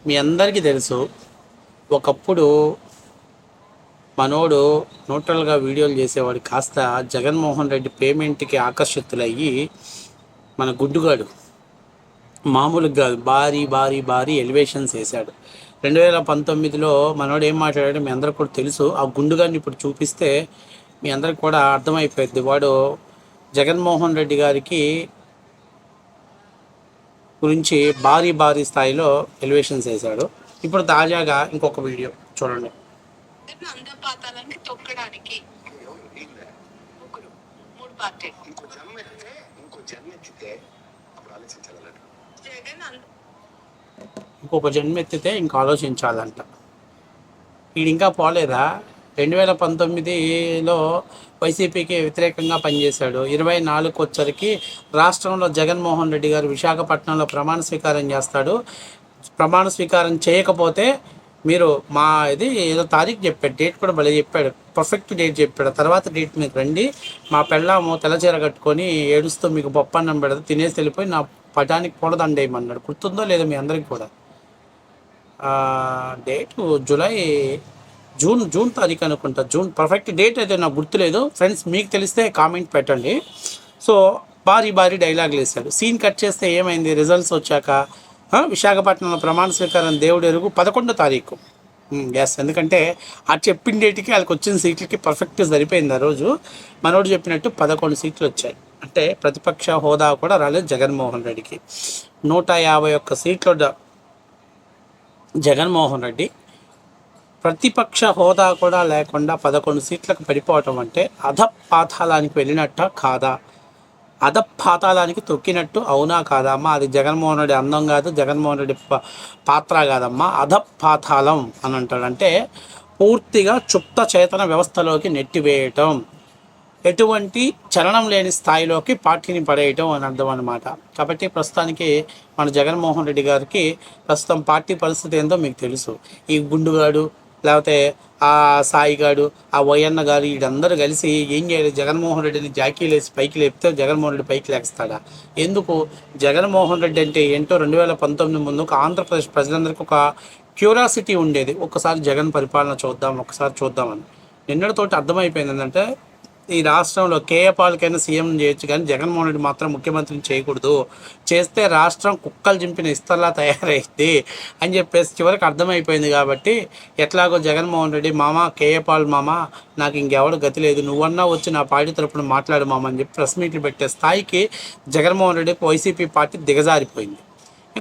మీ అందరికీ తెలుసు, ఒకప్పుడు మనోడు న్యూట్రల్గా వీడియోలు చేసేవాడు కాస్త జగన్మోహన్ రెడ్డి పేమెంట్కి ఆకర్షితులయ్యి మన గుడ్డుగాడు మామూలుగా కాదు, భారీ భారీ భారీ ఎలివేషన్స్ వేశాడు. 2019లో మనోడు ఏం మాట్లాడాడో మీ అందరికి కూడా తెలుసు. ఆ గుండుగాడిని ఇప్పుడు చూపిస్తే మీ అందరికి కూడా అర్థమైపోయింది. వాడు జగన్మోహన్ రెడ్డి గారికి గురించి భారీ భారీ స్థాయిలో ఎలివేషన్స్ వేశాడు. ఇప్పుడు తాజాగా ఇంకొక వీడియో చూడండి. అందపాతాలని తొక్కడానికి మూడు పార్టీలు ఇంకొక జన్మ ఎత్తితే ఇంకా ఆలోచించాలంట. వీడు ఇంకా పోలేదా? 2019లో వైసీపీకి వ్యతిరేకంగా పనిచేశాడు. 24కి వచ్చరికి రాష్ట్రంలో జగన్మోహన్ రెడ్డి గారు విశాఖపట్నంలో ప్రమాణ స్వీకారం చేస్తాడు. ప్రమాణ స్వీకారం చేయకపోతే మీరు మా ఇది ఏదో తారీఖు చెప్పాడు, డేట్ కూడా భలే చెప్పాడు, పర్ఫెక్ట్ డేట్ చెప్పాడు. తర్వాత డేట్ మీకు రండి, మా పెళ్ళాము తెల్లచీర కట్టుకొని ఏడుస్తూ మీకు పప్పన్నం పెడదు, తినేసి వెళ్ళిపోయి నా పటానికి పూలదండేయమన్నాడు. గుర్తుందో లేదో మీ అందరికీ కూడా. డేటు జూన్ తారీఖు అనుకుంటా. జూన్ పర్ఫెక్ట్ డేట్ అయితే నాకు గుర్తులేదు. ఫ్రెండ్స్ మీకు తెలిస్తే కామెంట్ పెట్టండి. సో భారీ భారీ డైలాగులు వేశాడు. సీన్ కట్ చేస్తే ఏమైంది? రిజల్ట్స్ వచ్చాక విశాఖపట్నంలో ప్రమాణ స్వీకారం దేవుడు ఎరుగు 11వ తారీఖు. ఎస్, ఎందుకంటే ఆ చెప్పిన డేట్కి వాళ్ళకి వచ్చిన సీట్లకి పర్ఫెక్ట్ సరిపోయింది. ఆ రోజు మనోడు చెప్పినట్టు 11 సీట్లు వచ్చాయి. అంటే ప్రతిపక్ష హోదా కూడా రాలేదు జగన్మోహన్ రెడ్డికి. 151 సీట్లు జగన్మోహన్ రెడ్డి ప్రతిపక్ష హోదా కూడా లేకుండా 11 సీట్లకు పడిపోవటం అంటే అధపాతాళానికి వెళ్ళినట్ట కాదా? అధపాతాళానికి తొక్కినట్టు అవునా కాదా అమ్మా? అది జగన్మోహన్ రెడ్డి అందం కాదు, జగన్మోహన్ రెడ్డి పాత్ర కాదమ్మా. అధపాతాళం అని అంటాడంటే పూర్తిగా చుప్త చేతన వ్యవస్థలోకి నెట్టివేయటం, ఎటువంటి చలనం లేని స్థాయిలోకి పార్టీని పడేయటం అని అర్థం అన్నమాట. కాబట్టి ప్రస్తుతానికి మన జగన్మోహన్ రెడ్డి గారికి ప్రస్తుతం పార్టీ పరిస్థితి ఏందో మీకు తెలుసు. ఈ గుండుగాడు, లేకపోతే ఆ సాయిగాడు, ఆ వైఎన్న గారు, వీళ్ళందరూ కలిసి ఏం చేయాలి? జగన్మోహన్ రెడ్డిని జాకీలేసి పైకి లేపితే జగన్మోహన్ రెడ్డి పైకి లేస్తాడా? ఎందుకు? జగన్మోహన్ రెడ్డి అంటే ఏంటో 2019 ముందు ఆంధ్రప్రదేశ్ ప్రజలందరికీ ఒక క్యూరియాసిటీ ఉండేది. ఒక్కసారి జగన్ పరిపాలన ఒకసారి చూద్దామని. నిన్నటితోటి అర్థమైపోయింది ఏంటంటే ఈ రాష్ట్రంలో కేఏ పాల్కైనా సీఎం చేయొచ్చు, కానీ జగన్మోహన్ రెడ్డి మాత్రం ముఖ్యమంత్రిని చేయకూడదు. చేస్తే రాష్ట్రం కుక్కలు చింపిన ఇస్తల్లా తయారైంది అని చెప్పేసి చివరికి అర్థమైపోయింది. కాబట్టి ఎట్లాగో జగన్మోహన్ రెడ్డి మామ, కేఏ పాల్ మామ, నాకు ఇంకెవడు గతి లేదు, నువ్వన్నా వచ్చి నా పార్టీ తరపున మాట్లాడు మామ అని చెప్పి ప్రెస్ మీట్లు పెట్టే స్థాయికి జగన్మోహన్ రెడ్డి వైసీపీ పార్టీ దిగజారిపోయింది.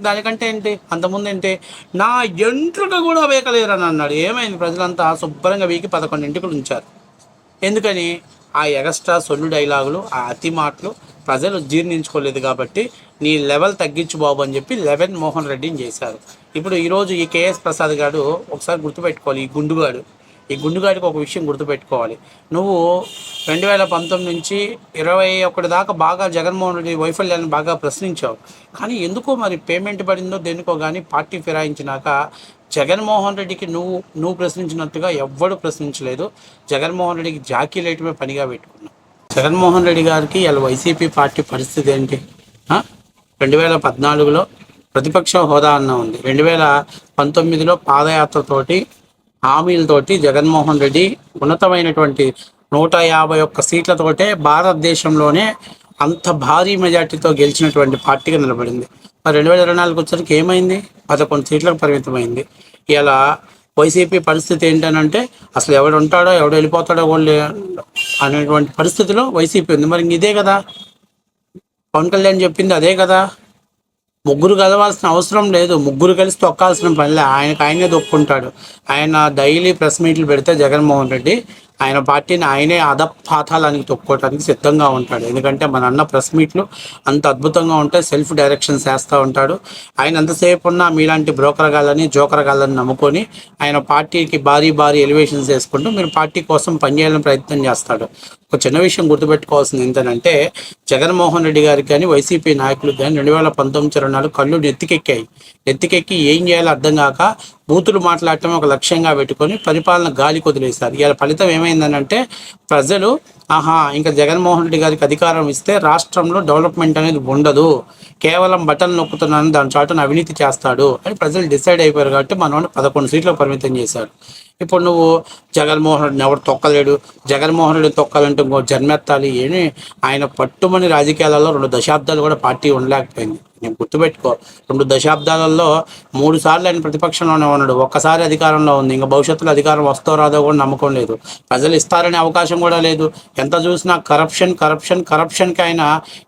దానికంటే ఏంటి, అంతకుముందు ఏంటి, నా ఎంట్రుక కూడా వేయకలేరని అన్నాడు. ఏమైంది? ప్రజలంతా శుభ్రంగా వీకి 11 ఎంట్రుకలు ఉంచారు. ఎందుకని? ఆ ఎగస్ట్రా సొల్లు డైలాగులు, ఆ అతి మాటలు ప్రజలు జీర్ణించుకోలేదు. కాబట్టి నీ లెవెల్ తగ్గించు బాబు అని చెప్పి మోహన్ రెడ్డిని చేశారు. ఇప్పుడు ఈరోజు ఈ కేఎస్ ప్రసాద్ గారు ఒకసారి గుర్తుపెట్టుకోవాలి. ఈ గుండుగాడికి ఒక విషయం గుర్తుపెట్టుకోవాలి. నువ్వు 2019 నుంచి 21 దాకా బాగా జగన్మోహన్ రెడ్డి వైఫల్యాన్ని బాగా ప్రశ్నించావు. కానీ ఎందుకో మరి పేమెంట్ పడిందో దేనికో కానీ పార్టీ ఫిరాయించినాక జగన్మోహన్ రెడ్డికి నువ్వు ప్రశ్నించినట్టుగా ఎవ్వడు ప్రశ్నించలేదు. జగన్మోహన్ రెడ్డికి జాకీ లేటమే పనిగా పెట్టుకున్నావు. జగన్మోహన్ రెడ్డి గారికి ఇలా వైసీపీ పార్టీ పరిస్థితి ఏంటి? 2014లో ప్రతిపక్ష హోదా అన్న ఉంది. 2019లో పాదయాత్రతోటి హామీలతోటి జగన్మోహన్ రెడ్డి ఉన్నతమైనటువంటి 151 సీట్లతోటే భారతదేశంలోనే అంత భారీ మెజార్టీతో గెలిచినటువంటి పార్టీగా నిలబడింది. మరి 2024 వచ్చరికి ఏమైంది? 11 సీట్లకు పరిమితమైంది. ఇలా వైసీపీ పరిస్థితి ఏంటనంటే అసలు ఎవడు ఉంటాడో ఎవడు వెళ్ళిపోతాడో వాళ్ళు అనేటువంటి పరిస్థితిలో వైసీపీ ఉంది. మరి ఇదే కదా పవన్ కళ్యాణ్ చెప్పింది, అదే కదా. ముగ్గురు కలవాల్సిన అవసరం లేదు, ముగ్గురు కలిసి తొక్కాల్సిన పనిలే. ఆయనే తొక్కుంటాడు. ఆయన డైలీ ప్రెస్ మీట్లు పెడితే జగన్మోహన్ రెడ్డి ఆయన పార్టీని ఆయనే అధపాతాళానికి తొక్కోవడానికి సిద్ధంగా ఉంటాడు. ఎందుకంటే మన అన్న ప్రెస్ మీట్లు అంత అద్భుతంగా ఉంటాయి, సెల్ఫ్ డైరెక్షన్స్ వేస్తూ ఉంటాడు. ఆయన ఎంతసేపు ఉన్నా మీలాంటి జోకర్ గాళ్ళని నమ్ముకొని ఆయన పార్టీకి భారీ భారీ ఎలివేషన్స్ వేసుకుంటూ మీరు పార్టీ కోసం పనిచేయాలని ప్రయత్నం చేస్తాడు. ఒక చిన్న విషయం గుర్తుపెట్టుకోవాల్సింది ఏంటంటే జగన్మోహన్ రెడ్డి గారికి కానీ వైసీపీ నాయకులకు కానీ 2019-24 కళ్ళు నెత్తికెక్కి ఏం చేయాలో అర్థం కాక బూతులు మాట్లాడటం ఒక లక్ష్యంగా పెట్టుకొని పరిపాలన గాలి కొదిలేశారు. ఇలా ఫలితం ఏమైందనంటే ప్రజలు ఇంకా జగన్మోహన్ రెడ్డి గారికి అధికారం ఇస్తే రాష్ట్రంలో డెవలప్మెంట్ అనేది ఉండదు, కేవలం బటన్ నొక్కుతున్నాను దాని చాటున అవినీతి చేస్తాడు అని ప్రజలు డిసైడ్ అయిపోయారు కాబట్టి మనల్ని 11 సీట్లకు పరిమితం చేశాడు. ఇప్పుడు నువ్వు జగన్మోహన్ రెడ్డిని ఎవరు తొక్కలేడు, జగన్మోహన్ రెడ్డి తొక్కాలంటే ఇంకో జన్మెత్తాలి ఏమి, ఆయన పట్టుమని రాజకీయాలలో 2 దశాబ్దాలు కూడా పార్టీ ఉండలేకపోయింది. నేను గుర్తుపెట్టుకో, 2 దశాబ్దాలలో 3 సార్లు ఆయన ప్రతిపక్షంలోనే ఉన్నాడు, ఒక్కసారి అధికారంలో ఉంది. ఇంకా భవిష్యత్తులో అధికారం వస్తో రాదో కూడా నమ్మకం లేదు, ప్రజలు ఇస్తారనే అవకాశం కూడా లేదు. ఎంత చూసినా కరప్షన్కి ఆయన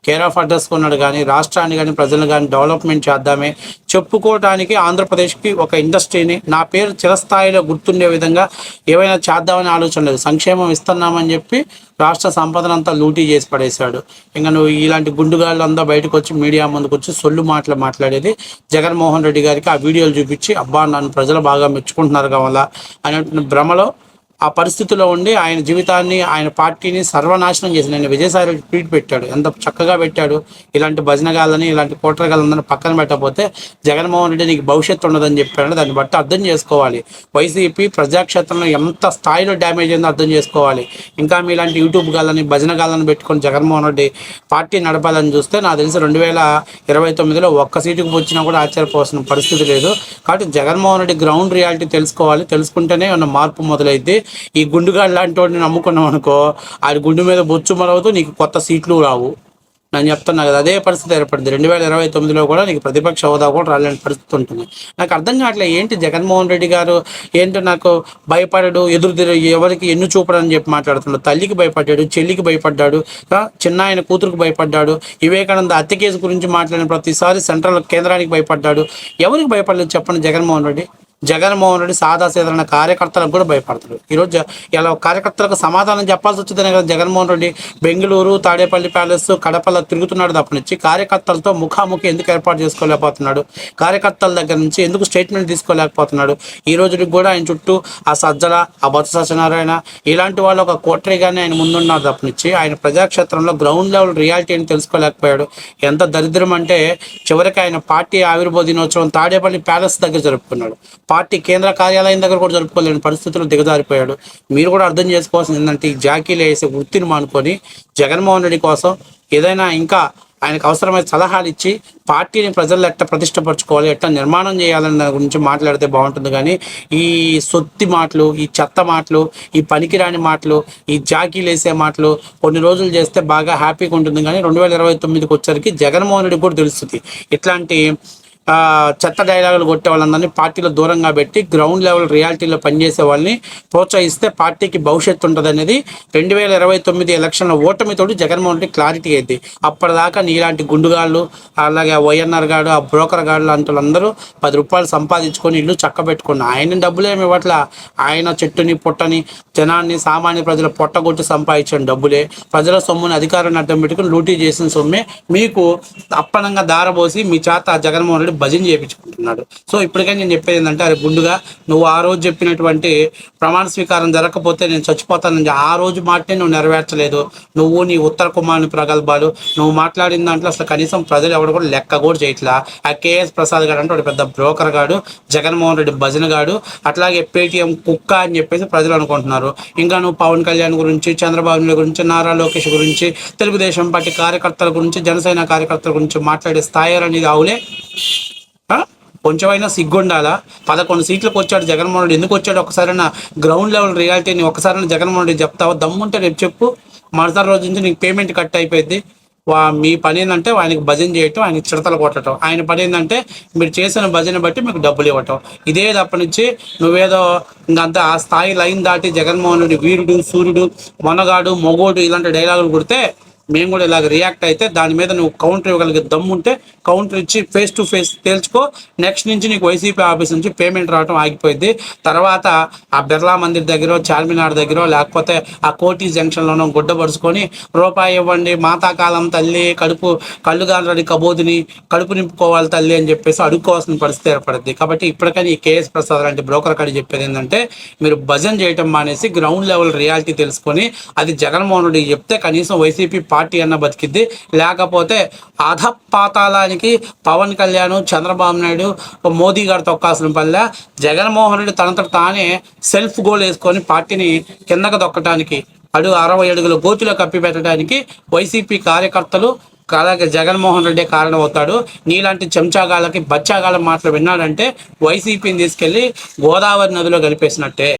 కేర్ ఆఫ్ అడ్రస్ ఉన్నాడు. కానీ రాష్ట్రాన్ని కానీ ప్రజలను కానీ డెవలప్మెంట్ చేద్దామే చెప్పుకోవడానికి ఆంధ్రప్రదేశ్కి ఒక ఇండస్ట్రీని నా పేరు చిరస్థాయిలో గుర్తుండే విధంగా ఏవైనా చేద్దామని ఆలోచన లేదు. సంక్షేమం ఇస్తున్నామని చెప్పి రాష్ట్ర సంపదనంతా లూటీ చేసి పడేశాడు. ఇంకా నువ్వు ఇలాంటి గుండుగాళ్ళు అంతా బయటకు వచ్చి మీడియా ముందుకు వచ్చి సొల్లు మాట్లాడేది జగన్మోహన్ రెడ్డి గారికి ఆ వీడియోలు చూపించి అబ్బా నన్ను ప్రజలు బాగా మెచ్చుకుంటున్నారు కావాలా అనే భ్రమలో ఆ పరిస్థితిలో ఉండి ఆయన జీవితాన్ని ఆయన పార్టీని సర్వనాశనం చేసి నేను విజయసాయి రెడ్డి ట్వీట్ పెట్టాడు, ఎంత చక్కగా పెట్టాడు. ఇలాంటి భజనగాళ్ళని ఇలాంటి కోటరగాళ్ళందరినీ పక్కన పెట్టకపోతే జగన్మోహన్ రెడ్డి నీకు భవిష్యత్తు ఉండదని చెప్పాడు. దాన్ని బట్టి అర్థం చేసుకోవాలి వైసీపీ ప్రజాక్షేత్రంలో ఎంత స్థాయిలో డ్యామేజ్ అయిందో అర్థం చేసుకోవాలి. ఇంకా మీలాంటి యూట్యూబ్ గాళ్ళని భజనగాళ్ళని పెట్టుకొని జగన్మోహన్ రెడ్డి పార్టీ నడపాలని చూస్తే నాకు తెలిసి 2029లో ఒక్క సీటుకు వచ్చినా కూడా ఆశ్చర్యపోవాల్సిన పరిస్థితి లేదు. కాబట్టి జగన్మోహన్ రెడ్డి గ్రౌండ్ రియాలిటీ తెలుసుకోవాలి, తెలుసుకుంటేనే ఉన్న మార్పు మొదలైద్ది. ఈ గుండుగాడు లాంటి వాడిని నమ్ముకున్నాం అనుకో, ఆ గుండు మీద బొచ్చు మొలవుతూ నీకు కొత్త సీట్లు రావు. నేను చెప్తున్నా కదా, అదే పరిస్థితి ఏర్పడింది. 2029లో కూడా నీకు ప్రతిపక్ష హోదా కూడా రాలేని పరిస్థితి ఉంటుంది. నాకు అర్థం కావట్లేదు ఏంటి జగన్మోహన్ రెడ్డి గారు ఏంటో నాకు భయపడడు, ఎవరికి ఎన్ను చూపడని చెప్పి మాట్లాడుతున్నాడు. తల్లికి భయపడ్డాడు, చెల్లికి భయపడ్డాడు, చిన్న ఆయన కూతురుకు భయపడ్డాడు, వివేకానంద హత్య కేసు గురించి మాట్లాడిన ప్రతిసారి సెంట్రల్ కేంద్రానికి భయపడ్డాడు. ఎవరికి భయపడలేదు చెప్పండి జగన్మోహన్ రెడ్డి? జగన్మోహన్ రెడ్డి సాదాసీదైన కార్యకర్తలకు కూడా భయపడతాడు. ఈరోజు ఇలా కార్యకర్తలకు సమాధానం చెప్పాల్సి వచ్చిందనే కదా జగన్మోహన్ రెడ్డి బెంగళూరు, తాడేపల్లి ప్యాలెస్, కడపలో తిరుగుతున్నాడు తప్పనిచ్చి కార్యకర్తలతో ముఖాముఖి ఎందుకు ఏర్పాటు చేసుకోలేకపోతున్నాడు? కార్యకర్తల దగ్గర నుంచి ఎందుకు స్టేట్మెంట్ తీసుకోలేకపోతున్నాడు? ఈ రోజుకి కూడా ఆయన చుట్టూ ఆ సజ్జల, ఆ బొత్స సత్యనారాయణ ఇలాంటి వాళ్ళు ఒక కోటరీగానే ఆయన ముందున్నారు తప్పనిచ్చి ఆయన ప్రజాక్షేత్రంలో గ్రౌండ్ లెవెల్ రియాలిటీ అని తెలుసుకోలేకపోయాడు. ఎంత దరిద్రం అంటే చివరికి ఆయన పార్టీ ఆవిర్భావ దినోత్సవం తాడేపల్లి ప్యాలెస్ దగ్గర జరుపుకున్నాడు, పార్టీ కేంద్ర కార్యాలయం దగ్గర కూడా జరుపుకోలేని పరిస్థితుల్లో దిగజారిపోయాడు. మీరు కూడా అర్థం చేసుకోవాల్సింది ఏంటంటే ఈ జాకీలు వేసే వృత్తిని మానుకొని జగన్మోహన్ రెడ్డి కోసం ఏదైనా ఇంకా ఆయనకు అవసరమైన సలహాలు ఇచ్చి పార్టీని ప్రజల్లో ఎట్లా ప్రతిష్టపరచుకోవాలి, ఎట్లా నిర్మాణం చేయాలని దాని గురించి మాట్లాడితే బాగుంటుంది. కానీ ఈ సొత్తి మాటలు, ఈ చెత్త మాటలు, ఈ పనికిరాని మాటలు, ఈ జాకీలు వేసే మాటలు కొన్ని రోజులు చేస్తే బాగా హ్యాపీగా ఉంటుంది. కానీ 2029కి వచ్చరికి జగన్మోహన్ రెడ్డి కూడా తెలుస్తుంది ఇట్లాంటి చెత్త డైలాగులు కొట్టే వాళ్ళందరినీ పార్టీలో దూరంగా పెట్టి గ్రౌండ్ లెవెల్ రియాలిటీలో పనిచేసే వాళ్ళని ప్రోత్సహిస్తే పార్టీకి భవిష్యత్తు ఉంటుంది అనేది 2029 ఎలక్షన్ల ఓటమితోటి జగన్మోహన్ రెడ్డి క్లారిటీ అయింది. అప్పటిదాకా నీలాంటి గుండుగాళ్ళు, అలాగే వైఎన్ఆర్ గాడు, ఆ బ్రోకర్ గాళ్ళు లాంటి వాళ్ళందరూ 10 రూపాయలు సంపాదించుకొని ఇల్లు చక్కబెట్టుకుని ఆయన డబ్బులు ఏమి ఇవ్వట్లా, ఆయన చెట్టుని పొట్టని జనాన్ని సామాన్య ప్రజల పొట్టగొట్టి సంపాదించిన డబ్బులే, ప్రజల సొమ్ముని అధికారాన్ని అడ్డం పెట్టుకుని లూటీ చేసిన సొమ్మే మీకు అప్పనంగా దారబోసి మీ చేత జగన్మోహన్ రెడ్డి భజన చేయించుకుంటున్నాడు. సో ఇప్పటికైనా నేను చెప్పేది ఏంటంటే అరే గుండుగా, నువ్వు ఆ రోజు చెప్పినటువంటి ప్రమాణ స్వీకారం జరగకపోతే నేను చచ్చిపోతానని ఆ రోజు మాటనే నువ్వు నెరవేర్చలేదు. నువ్వు నీ ఉత్తర కుమారుని ప్రగల్భాలు నువ్వు మాట్లాడిన దాంట్లో అసలు కనీసం ప్రజలు ఎవరు కూడా లెక్క కూడా చేయట్లా. ఆ కేఎస్ ప్రసాద్ గారు అంటే వాడు పెద్ద బ్రోకర్ గాడు, జగన్మోహన్ రెడ్డి భజన గాడు, అట్లాగే పేటీఎం కుక్క అని చెప్పేసి ప్రజలు అనుకుంటున్నారు. ఇంకా నువ్వు పవన్ కళ్యాణ్ గురించి, చంద్రబాబు నాయుడు గురించి, నారా లోకేష్ గురించి, తెలుగుదేశం పార్టీ కార్యకర్తల గురించి, జనసేన కార్యకర్తల గురించి మాట్లాడే స్థాయి అనేది ఆవులే. కొంచెమైనా సిగ్గుండాలా? 11 సీట్లకు వచ్చాడు జగన్మోహన్ రెడ్డి. ఎందుకు వచ్చాడు? ఒకసారైనా గ్రౌండ్ లెవెల్ రియాలిటీని ఒకసారైనా జగన్మోహన్ రెడ్డి చెప్తావా? దమ్ముంటే రేపు చెప్పు. మరుసటి రోజు నుంచి నీకు పేమెంట్ కట్ అయిపోయింది. మీ పని ఏంటంటే ఆయనకి భజన చేయటం, ఆయనకి చిడతలు కొట్టడం. ఆయన పని ఏంటంటే మీరు చేసిన భజన బట్టి మీకు డబ్బులు ఇవ్వటం. ఇదే తప్ప నుంచి నువ్వేదో ఇంకంతా ఆ స్థాయి లైన్ దాటి జగన్మోహన్ రెడ్డి వీరుడు, సూర్యుడు, మొనగాడు, మొగోడు ఇలాంటి డైలాగులు కొడితే మేము కూడా ఇలాగ రియాక్ట్ అయితే దాని మీద నువ్వు కౌంటర్ ఇవ్వగలిగే దమ్ముంటే కౌంటర్ ఇచ్చి ఫేస్ టు ఫేస్ తేల్చుకో. నెక్స్ట్ నుంచి నీకు వైసీపీ ఆఫీస్ నుంచి పేమెంట్ రావడం ఆగిపోయింది. తర్వాత ఆ బిర్లా మందిర్ దగ్గర, చార్మినార్ దగ్గర, లేకపోతే ఆ కోటి జంక్షన్లోనో గుడ్డపరుచుకొని రూపాయి ఇవ్వండి, మాతాకాలం తల్లి, కళ్ళు గానరాని కబోదిని కడుపు నింపుకోవాలి తల్లి అని చెప్పేసి అడుక్కోవాల్సిన పరిస్థితి ఏర్పడుద్ది. కాబట్టి ఇప్పటికైనా ఈ కేఎస్ ప్రసాద్ లాంటి బ్రోకర్ కాడి చెప్పేది ఏంటంటే మీరు భజన చేయటం మానేసి గ్రౌండ్ లెవెల్ రియాలిటీ తెలుసుకొని అది జగన్మోహన్ రెడ్డి చెప్తే కనీసం వైసీపీ పార్టీ అన్న బతికిద్ది. లేకపోతే అధపాతాళానికి పవన్ కళ్యాణ్, చంద్రబాబు నాయుడు, మోదీ గారు తొక్కాల్సిన పల్లె జగన్మోహన్ రెడ్డి తనంతట తానే సెల్ఫ్ గోల్ వేసుకొని పార్టీని కిందకు దొక్కటానికి 60 అడుగుల గోతులో కప్పి పెట్టడానికి వైసీపీ కార్యకర్తలు అలాగే జగన్మోహన్ రెడ్డి కారణమవుతాడు. నీలాంటి చెంచాగాళ్ళకి బచ్చాగాళ్ళ మాటలు విన్నాడంటే వైసీపీని తీసుకెళ్లి గోదావరి నదిలో కలిపేసినట్టే.